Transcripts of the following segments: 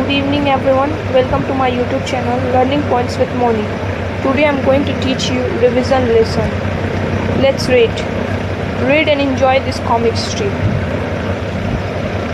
Good evening everyone. Welcome to my YouTube channel Learning Points with Moni. Today I am going to teach you revision lesson. Let's read. Read and enjoy this comic strip.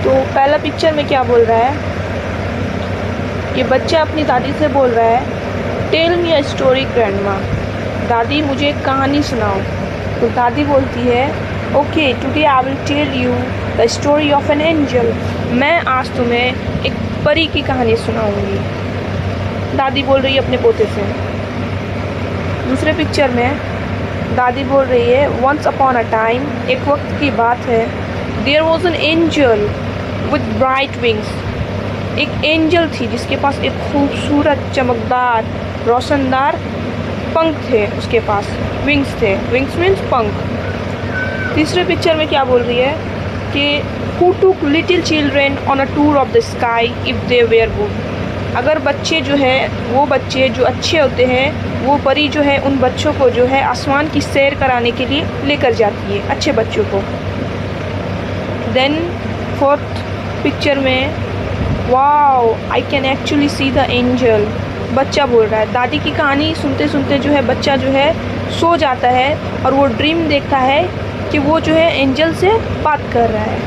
तो पहला picture में क्या बोल रहा है? ये बच्चा अपनी दादी से बोल रहा है, tell me a story grandma. दादी मुझे एक कहानी सुनाओ. तो दादी बोलती है, okay today I will tell you the story of an angel. मैं आज तुम्हें एक परी की कहानी सुनाऊंगी. दादी बोल रही है अपने पोते से. दूसरे पिक्चर में दादी बोल रही है, वंस अपॉन अ टाइम, एक वक्त की बात है, there was an angel with bright wings. एक एंजल थी जिसके पास एक खूबसूरत चमकदार रोशनदार पंख थे. उसके पास विंग्स थे. विंग्स मीन्स पंख. तीसरे पिक्चर में क्या बोल रही है कि who took little children on a tour of the sky if they were good. अगर बच्चे जो है वो बच्चे जो अच्छे होते हैं, वो परी जो है उन बच्चों को जो है आसमान की सैर कराने के लिए लेकर जाती है, अच्छे बच्चों को. देन फोर्थ पिक्चर में, wow I can actually see the angel. बच्चा बोल रहा है. दादी की कहानी सुनते सुनते जो है बच्चा जो है सो जाता है और वो ड्रीम देखता है कि वो जो है एंजल से बात कर रहा है.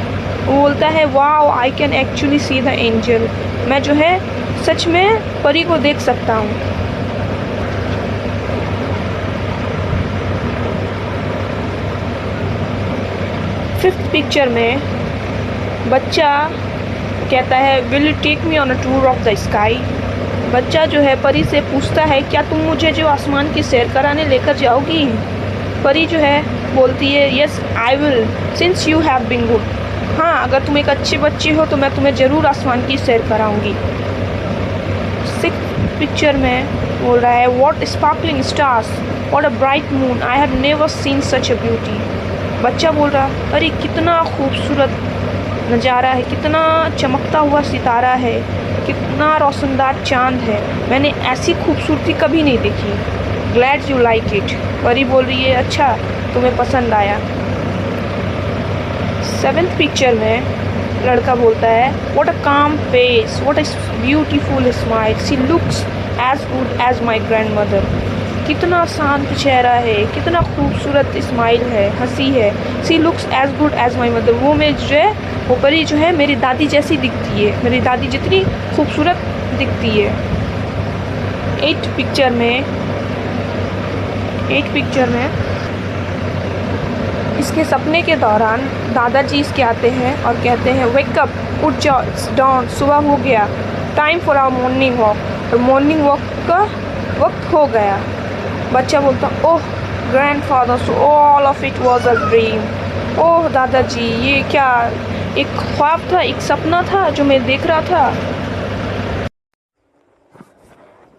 वो बोलता है, wow I can actually see the angel. मैं जो है सच में परी को देख सकता हूँ. फिफ्थ पिक्चर में बच्चा कहता है, will you take me on a tour of the sky. बच्चा जो है परी से पूछता है, क्या तुम मुझे जो आसमान की सैर कराने लेकर जाओगी. परी जो है बोलती है, yes I will since you have been good. हाँ, अगर तुम एक अच्छे बच्चे हो तो मैं तुम्हें ज़रूर आसमान की सैर कराऊंगी. सिक्स्थ पिक्चर में बोल रहा है, what sparkling stars, what a bright moon, I have never seen such a beauty. बच्चा बोल रहा, अरे कितना खूबसूरत नज़ारा है, कितना चमकता हुआ सितारा है, कितना रोशनदार चांद है, मैंने ऐसी खूबसूरती कभी नहीं देखी. Glad you like it. परी बोल रही है, अच्छा तुम्हें पसंद आया. सेवेंथ पिक्चर में लड़का बोलता है, what a calm face, what a beautiful smile, she looks as good as my grandmother. कितना शांत चेहरा है, कितना खूबसूरत स्माइल है, हंसी है. She looks as good as my mother. वो मैं जो है वो परी जो है मेरी दादी जैसी दिखती है, मेरी दादी जितनी खूबसूरत दिखती है. एट पिक्चर में इसके सपने के दौरान दादाजी इसके आते हैं और कहते हैं, वेक अप, उठ जाओ, इट्स डॉन, सुबह हो गया, time for our morning walk. और मॉर्निंग वॉक का वक्त हो गया. बच्चा बोलता, oh grandfather, so all of it was a dream. Oh दादाजी, ये क्या एक ख्वाब था, एक सपना था जो मैं देख रहा था.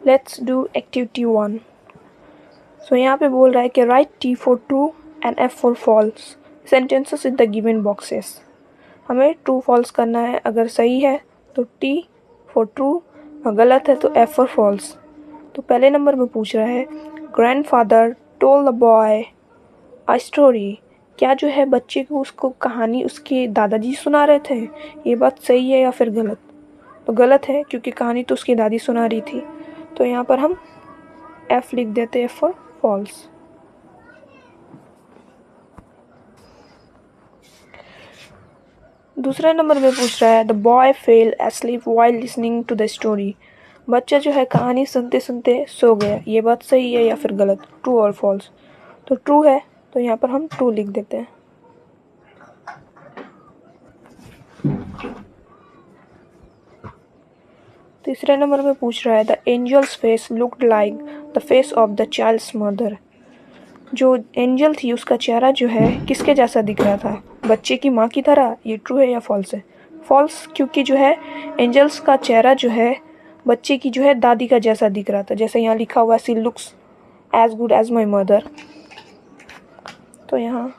Let's do activity 1. सो यहाँ पे बोल रहा है कि write T for true and F for false sentences in the given boxes. हमें ट्रू फॉल्स करना है. अगर सही है तो T फॉर ट्रू और गलत है तो F फॉर फॉल्स. तो पहले नंबर में पूछ रहा है, grandfather told the boy a story. क्या जो है बच्चे को उसको कहानी उसके दादाजी सुना रहे थे. ये बात सही है या फिर गलत. तो गलत है क्योंकि कहानी तो उसकी दादी सुना रही थी. तो यहाँ पर हम F लिख देते हैं फॉर फॉल्स. दूसरे नंबर में पूछ रहा है, the boy fell asleep while listening to the story. बच्चा जो है कहानी सुनते सुनते सो गया. ये बात सही है या फिर गलत, ट्रू और फॉल्स. तो ट्रू है तो यहाँ पर हम ट्रू लिख देते हैं. तीसरे नंबर में पूछ रहा है, the angel's face looked like the face of the child's mother. जो एंजल थी उसका चेहरा जो है किसके जैसा दिख रहा था, बच्चे की माँ की तरह. ये ट्रू है या फॉल्स है. फॉल्स, क्योंकि जो है एंजल्स का चेहरा जो है बच्चे की जो है दादी का जैसा दिख रहा था. जैसे यहाँ लिखा हुआ, she looks as good as my mother. तो यहाँ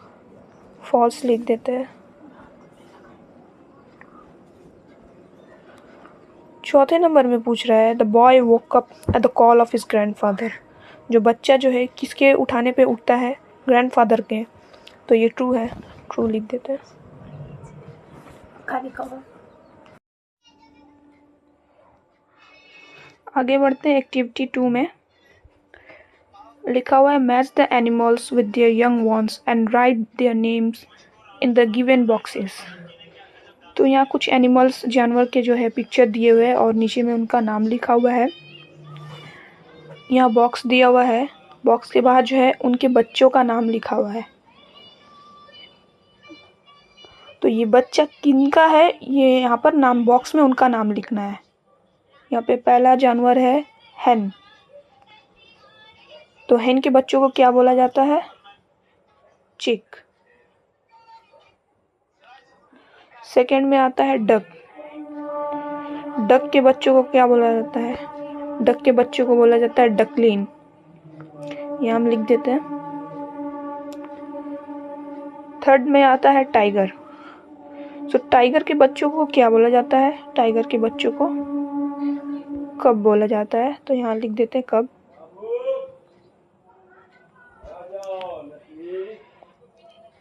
फॉल्स लिख देते हैं. चौथे नंबर में पूछ रहा है, the boy woke up at the call of his grandfather. जो बच्चा जो है किसके उठाने पे उठता है, ग्रैंडफादर के. तो ये ट्रू है, ट्रू लिख देते हैं. आगे बढ़ते हैं एक्टिविटी 2 में। लिखा हुआ है match the animals with their young ones and right their names in the given boxes. तो यहाँ कुछ एनिमल्स जानवर के जो है पिक्चर दिए हुए हैं और नीचे में उनका नाम लिखा हुआ है। यहाँ बॉक्स दिया हुआ है, बॉक्स के बाहर जो है उनके बच्चों का नाम लिखा हुआ है। तो ये बच्चा किनका है, ये यहाँ पर नाम बॉक्स में उनका नाम लिखना है। यहाँ पे पहला जानवर है हैन। तो हैन के बच्चों को क्या बोला जाता है? चिक। सेकंड में आता है डक। डक के बच्चों को क्या बोला जाता है? डक के बच्चों को बोला जाता है डकलिन। ये हम लिख देते हैं। थर्ड में आता है टाइगर। सो टाइगर के बच्चों को क्या बोला जाता है? टाइगर के बच्चों को कब बोला जाता है? तो यहाँ लिख देते हैं कब।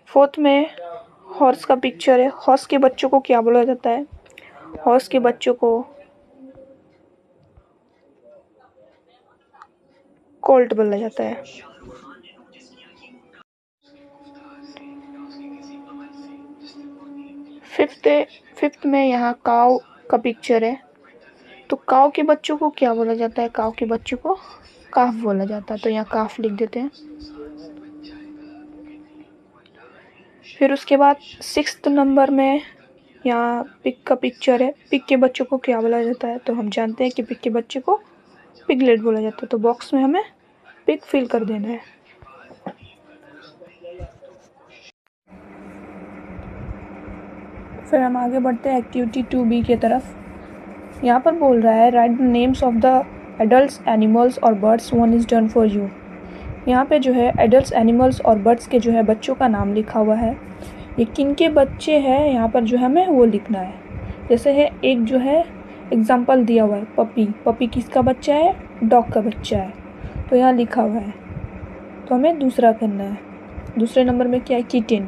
फोर्थ में हॉर्स का पिक्चर है। हॉर्स के बच्चों को क्या बोला जाता है? हॉर्स के बच्चों को कोल्ट बोला जाता है। फिफ्थ में यहाँ काऊ का पिक्चर है। तो काऊ के बच्चों को क्या बोला जाता है? काऊ के बच्चों को काफ बोला जाता है। तो यहाँ काफ लिख देते हैं। फिर उसके बाद 6th नंबर में यहाँ पिग का पिक्चर है। पिग के बच्चों को क्या बोला जाता है? तो हम जानते हैं कि पिग के बच्चे को पिगलेट बोला जाता है। तो बॉक्स में हमें पिग फिल कर देना है। फिर हम आगे बढ़ते हैं एक्टिविटी 2B की तरफ। यहाँ पर बोल रहा है right the names of the adults animals और birds one is done for you. यहाँ पे जो है एडल्ट्स एनिमल्स और बर्ड्स के जो है बच्चों का नाम लिखा हुआ है। ये किन के बच्चे हैं यहाँ पर जो है हमें वो लिखना है। जैसे है एक जो है एग्जाम्पल दिया हुआ है पपी। पपी किसका बच्चा है? डॉग का बच्चा है। तो यहाँ लिखा हुआ है, तो हमें दूसरा करना है। दूसरे नंबर में क्या है? किटन।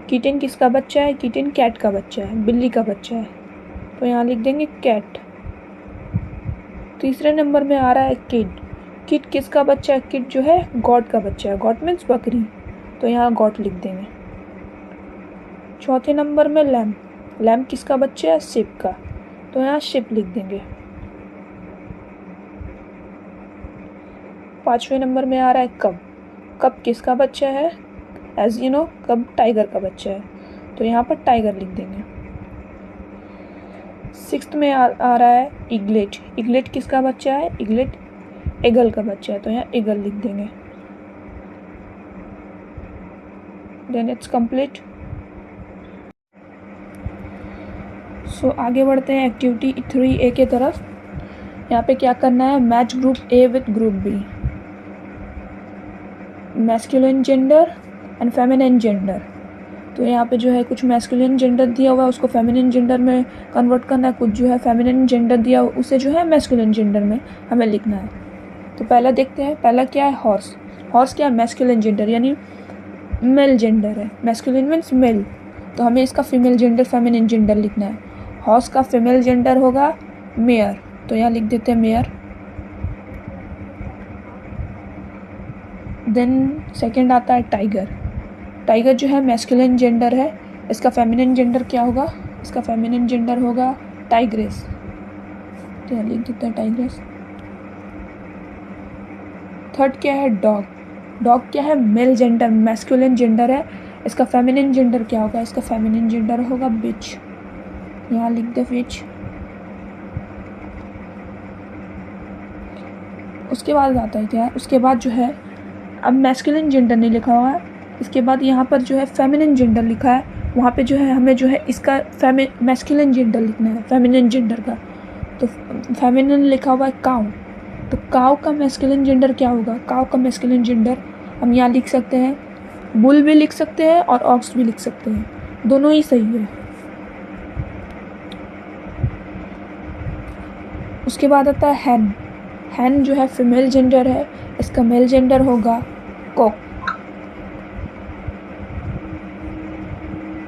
किटन किसका बच्चा है? किटन कैट का बच्चा है, बिल्ली का बच्चा है। तो यहाँ लिख देंगे कैट। तीसरे नंबर में आ रहा है किड। किड किसका बच्चा है? किड जो है गॉट का बच्चा है। गॉट मीन्स बकरी। तो यहाँ गॉट लिख देंगे। चौथे नंबर में लैम्प। लैम्प किसका बच्चा है? शिप का। तो यहाँ शिप लिख देंगे। पांचवें नंबर में आ रहा है कब। कब किसका बच्चा है? एज यू नो कब टाइगर का बच्चा है। तो यहाँ पर टाइगर लिख देंगे। 6th में आ रहा है इगलेट। इगलेट किसका बच्चा है? इगलेट ईगल का बच्चा है। तो यहाँ ईगल लिख देंगे। Then it's complete. सो आगे बढ़ते हैं एक्टिविटी 3A के तरफ। यहाँ पे क्या करना है? Match group A with group B। Masculine gender and feminine gender. तो यहाँ पे जो है कुछ मैस्कुलिन जेंडर दिया हुआ है, उसको फेमिनिन जेंडर में कन्वर्ट करना है। कुछ जो है फेमिनिन जेंडर दिया हुआ उसे जो है मैस्कुलिन जेंडर में हमें लिखना है। तो पहला देखते हैं। पहला क्या है? हॉर्स। हॉर्स क्या है? मैस्कुलिन जेंडर यानी मेल जेंडर है। Masculine means male. तो हमें इसका फीमेल जेंडर फेमिनिन जेंडर लिखना है। हॉर्स का फीमेल जेंडर होगा मेयर। तो यहाँ लिख देते हैं मेयर। देन सेकंड आता है टाइगर। टाइगर जो है मैस्कुलिन जेंडर है। इसका फेमिनिन जेंडर क्या होगा? इसका फेमिनिन जेंडर होगा टाइग्रेस। तो यहाँ लिख देते हैं टाइग्रेस। थर्ड क्या है? डॉग। डॉग क्या है? मेल जेंडर, मैस्कुलिन जेंडर है। इसका फेमिनिन जेंडर क्या होगा? इसका फेमिनिन जेंडर होगा बिच। यहाँ लिख दे बिच। उसके बाद आता है क्या? उसके बाद जो है अब मैस्कुलिन जेंडर नहीं लिखा हुआ है। इसके बाद यहाँ पर जो है फेमिनिन जेंडर लिखा है। वहाँ पे जो है हमें जो है इसका मैस्कुलिन जेंडर लिखना है फेमिनिन जेंडर का। तो फेमिनिन लिखा हुआ है काऊ। तो काऊ का मैस्कुलिन जेंडर क्या होगा? काऊ का मैस्कुलिन जेंडर हम यहाँ लिख सकते हैं बुल भी लिख सकते हैं और ऑक्स भी लिख सकते हैं, दोनों ही सही है। उसके बाद आता है हैन। हैन जो है फीमेल जेंडर है। इसका मेल जेंडर होगा कॉक।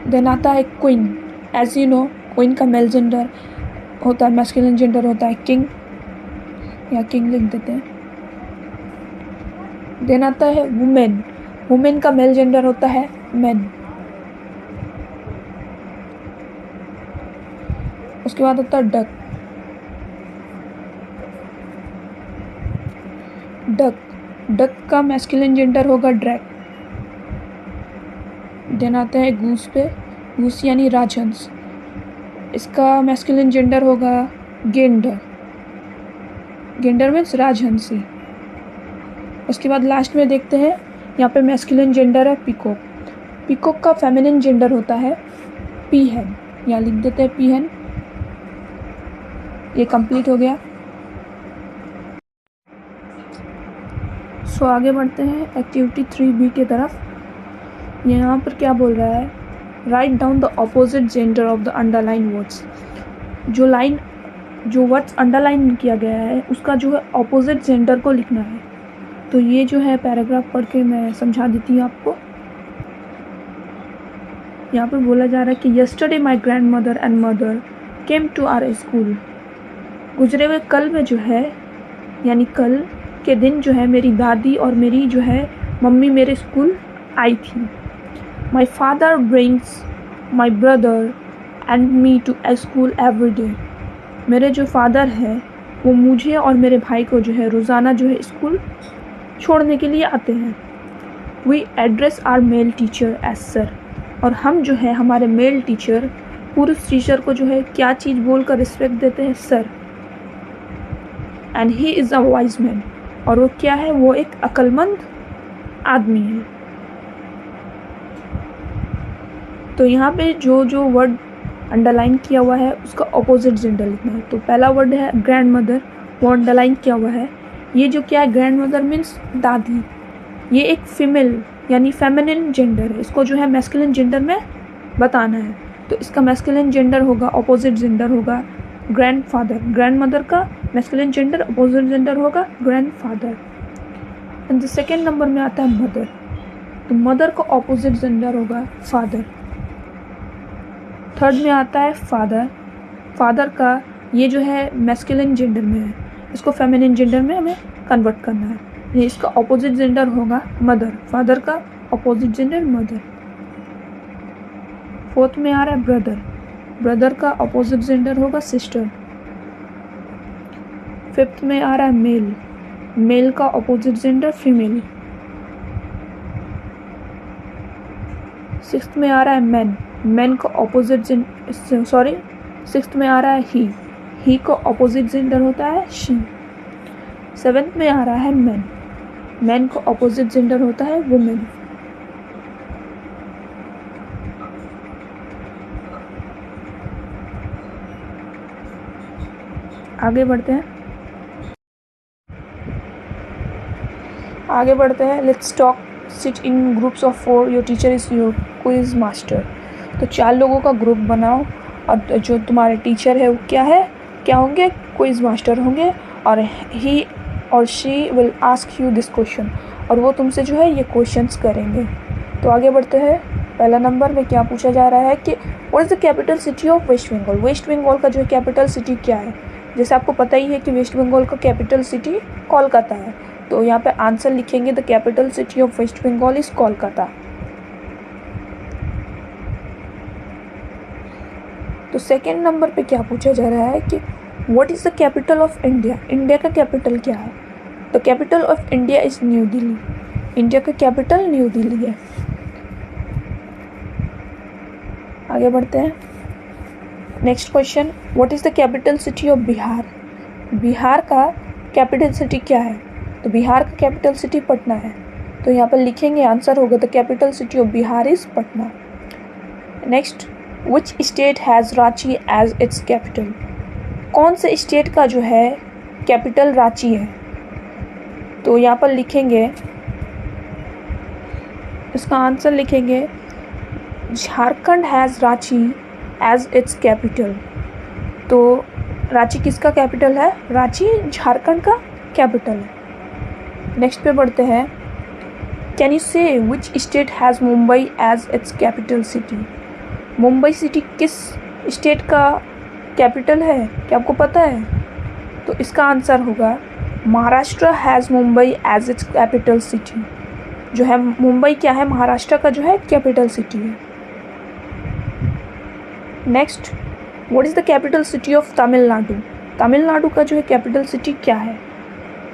देन आता है queen. As you know queen का मेल जेंडर होता है, मैस्कुलिन जेंडर होता है किंग। या किंग लिख देते हैं। देन आता है वुमेन। वुमेन का मेल जेंडर होता है मेन। उसके बाद होता है डक। डक का मैस्कुलिन जेंडर होगा ड्रैक। देन आता है गूस पे। गूस यानी राजहंस, इसका मैस्कुलिन जेंडर होगा गेंडर। गेंडर मीन्स राजहंसी। उसके बाद लास्ट में देखते हैं, यहाँ पे मैस्कुलिन जेंडर है पीकॉक। पीकॉक का फेमिनिन जेंडर होता है पीहेन। यहाँ लिख देते हैं पीहेन। ये कंप्लीट हो गया। सो आगे बढ़ते हैं एक्टिविटी 3B की तरफ। यहाँ पर क्या बोल रहा है, write down the opposite gender of the underline words. जो वर्ड्स अंडरलाइन किया गया है उसका जो है ऑपोजिट जेंडर को लिखना है। तो ये जो है पैराग्राफ पढ़ के मैं समझा देती हूँ आपको। यहाँ पर बोला जा रहा है कि yesterday my grandmother and mother came to our school. गुजरे हुए कल में जो है, यानी कल के दिन जो है मेरी दादी और मेरी जो है मम्मी मेरे स्कूल आई थी। My father brings my brother and me to school every day. मेरे जो फादर है वो मुझे और मेरे भाई को जो है रोज़ाना जो है स्कूल छोड़ने के लिए आते हैं। We address our male teacher as sir. और हम जो है हमारे मेल टीचर, पुरुष टीचर को जो है क्या चीज़ बोलकर रिस्पेक्ट देते हैं, sir. And he is a wise man. और वो क्या है, वो एक अक्लमंद आदमी है। तो यहाँ पे जो वर्ड अंडरलाइन किया हुआ है उसका ऑपोजिट जेंडर लिखना है। तो पहला वर्ड है ग्रैंड मदर, वो अंडरलाइन किया हुआ है। ये जो क्या है, ग्रैंड मदर मीन्स दादी, ये एक फीमेल यानी फेमिनिन जेंडर है। इसको जो है मैस्कुलिन जेंडर में बताना है। तो इसका मैस्कुलिन जेंडर होगा, ऑपोजिट जेंडर होगा ग्रैंड फादर। ग्रैंड मदर का मैस्कुलिन जेंडर, ऑपोजिट जेंडर होगा grand father. And second number में आता है मदर। तो मदर का ऑपोजिट जेंडर होगा फादर। थर्ड में आता है फादर। फादर का ये जो है मैस्कुलिन जेंडर में है, इसको फेमिनिन जेंडर में हमें कन्वर्ट करना है। ये इसका ऑपोजिट जेंडर होगा मदर। फादर का ऑपोजिट जेंडर मदर। फोर्थ में आ रहा है ब्रदर। ब्रदर का ऑपोजिट जेंडर होगा सिस्टर। फिफ्थ में आ रहा है मेल। मेल का ऑपोजिट जेंडर फीमेल। सिक्स्थ में आ रहा है मैन। मैन का ऑपोजिट सिक्स्थ में आ रहा है ही का ऑपोजिट जेंडर होता है शी। सेवेंथ में आ रहा है मैन। मैन का ऑपोजिट जेंडर होता है वुमेन। आगे बढ़ते हैं। Let's talk, sit in groups of 4, your teacher is your quiz master. तो 4 लोगों का ग्रुप बनाओ और जो तुम्हारे टीचर है वो क्या होंगे, क्विज मास्टर होंगे। और ही और she will ask you this question, और वो तुमसे जो है ये क्वेश्चंस करेंगे। तो आगे बढ़ते हैं। पहला नंबर में क्या पूछा जा रहा है कि what is the capital city of West Bengal. West Bengal का जो है कैपिटल सिटी क्या है। जैसे आपको पता ही है कि वेस्ट बंगाल का कैपिटल सिटी कोलकाता है। तो यहाँ पे आंसर लिखेंगे the capital city of West Bengal is Kolkata. तो सेकेंड नंबर पे क्या पूछा जा रहा है कि what is the capital of India. India का कैपिटल क्या है। तो capital of India is new Delhi. India का कैपिटल न्यू दिल्ली है। आगे बढ़ते हैं। Next question, what is the capital city of Bihar. Bihar का कैपिटल सिटी क्या है। तो बिहार का कैपिटल सिटी पटना है। तो यहाँ पर लिखेंगे, आंसर होगा the capital city of Bihar is Patna. Next, which state has Ranchi as its capital. कौन से स्टेट का जो है कैपिटल रांची है। तो यहाँ पर लिखेंगे, इसका आंसर लिखेंगे Jharkhand has Ranchi as its capital. तो रांची किसका कैपिटल है, रांची झारखंड का कैपिटल है। नेक्स्ट पे बढ़ते हैं। Can you say which state has Mumbai as its capital city. Mumbai city किस स्टेट का कैपिटल है, क्या आपको पता है। तो इसका आंसर होगा Maharashtra has Mumbai as its capital city. जो है मुंबई क्या है, महाराष्ट्र का जो है कैपिटल सिटी है। Next, what is the capital city of Tamil Nadu. Tamil Nadu का जो है कैपिटल सिटी क्या है?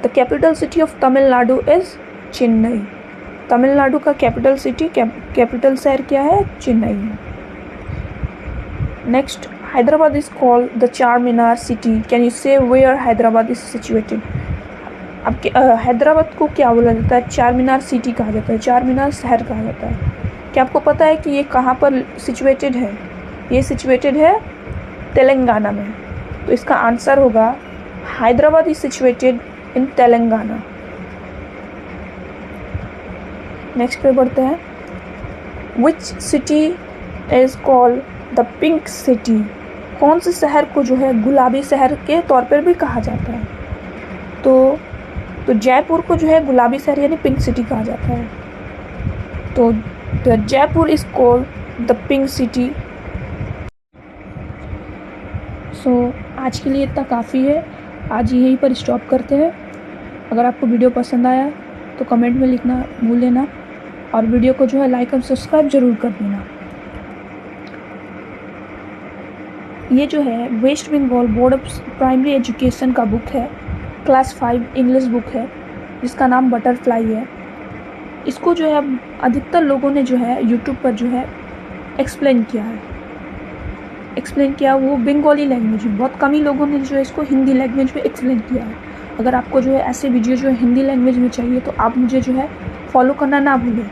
The capital city of Tamil Nadu is Chennai. Tamil Nadu का कैपिटल सिटी, कैपिटल शहर क्या है? चेन्नई है। Next, Hyderabad is called the चार मीनार सिटी। कैन यू से वेयर हैदराबाद इज सिचुएटेड। अब हैदराबाद को क्या बोला जाता है? चार मीनार सिटी कहा जाता है, चार मीनार शहर कहा जाता है। क्या आपको पता है कि ये कहाँ पर सिचुएटेड है? ये सिचुएटेड है तेलंगाना में। तो इसका आंसर होगा Hyderabad is situated in Telangana. Next पे बढ़ते हैं। Which city is called the pink city. कौन से शहर को जो है गुलाबी शहर के तौर पर भी कहा जाता है? तो जयपुर को जो है गुलाबी शहर यानी पिंक सिटी कहा जाता है। तो Jaipur is called the pink city. आज के लिए इतना काफ़ी है, आज यहीं पर स्टॉप करते हैं। अगर आपको वीडियो पसंद आया तो कमेंट में लिखना भूल लेना, और वीडियो को जो है लाइक और सब्सक्राइब ज़रूर कर देना। ये जो है West Bengal board of primary education का बुक है, क्लास 5 इंग्लिश बुक है, जिसका नाम बटरफ्लाई है। इसको जो है अधिकतर लोगों ने जो है यूट्यूब पर जो है एक्सप्लेन किया वो बंगाली लैंग्वेज में। बहुत कम ही लोगों ने जो है इसको हिंदी लैंग्वेज में एक्सप्लेन किया है। अगर आपको जो है ऐसे वीडियो जो है हिंदी लैंग्वेज में चाहिए तो आप मुझे जो है फॉलो करना ना भूलें।